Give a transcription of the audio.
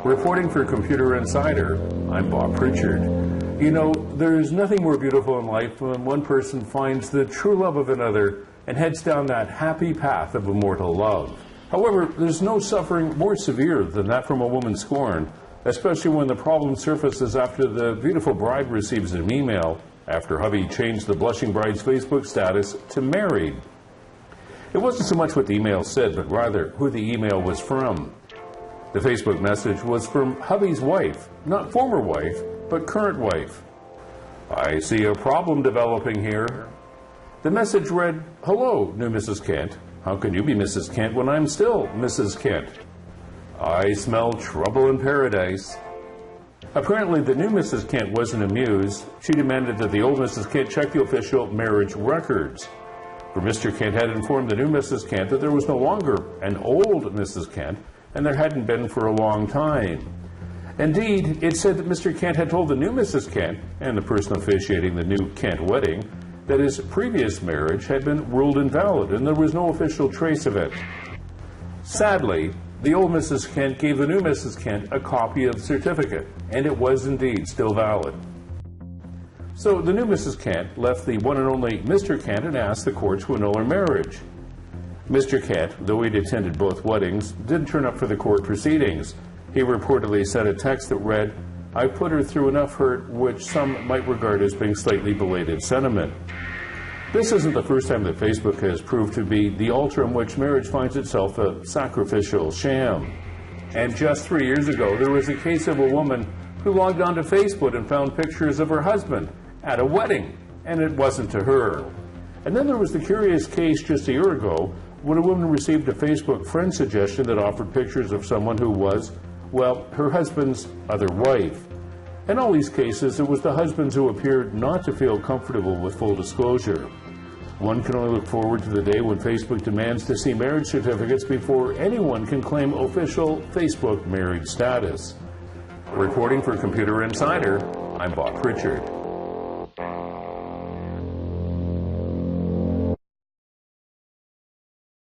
Reporting for Computer Insider, I'm Bob Pritchard. You know, there's nothing more beautiful in life when one person finds the true love of another and heads down that happy path of immortal love. However, there's no suffering more severe than that from a woman scorned, especially when the problem surfaces after the beautiful bride receives an email after hubby changed the blushing bride's Facebook status to married. It wasn't so much what the email said, but rather who the email was from. The Facebook message was from hubby's wife, not former wife, but current wife. I see a problem developing here. The message read, "Hello, new Mrs. Kent. How can you be Mrs. Kent when I'm still Mrs. Kent? I smell trouble in paradise." Apparently, the new Mrs. Kent wasn't amused. She demanded that the old Mrs. Kent check the official marriage records. For Mr. Kent had informed the new Mrs. Kent that there was no longer an old Mrs. Kent, and there hadn't been for a long time. Indeed, it said that Mr. Kent had told the new Mrs. Kent, and the person officiating the new Kent wedding, that his previous marriage had been ruled invalid and there was no official trace of it. Sadly, the old Mrs. Kent gave the new Mrs. Kent a copy of the certificate, and it was indeed still valid. So the new Mrs. Kent left the one and only Mr. Kent and asked the court to annul her marriage. Mr. Kent, though he'd attended both weddings, didn't turn up for the court proceedings. He reportedly sent a text that read, "I put her through enough hurt," which some might regard as being slightly belated sentiment. This isn't the first time that Facebook has proved to be the altar on which marriage finds itself a sacrificial sham. And just 3 years ago, there was a case of a woman who logged onto Facebook and found pictures of her husband at a wedding, and it wasn't to her. And then there was the curious case just a year ago when a woman received a Facebook friend suggestion that offered pictures of someone who was, well, her husband's other wife. In all these cases, it was the husbands who appeared not to feel comfortable with full disclosure. One can only look forward to the day when Facebook demands to see marriage certificates before anyone can claim official Facebook marriage status. Reporting for Computer Insider, I'm Bob Pritchard.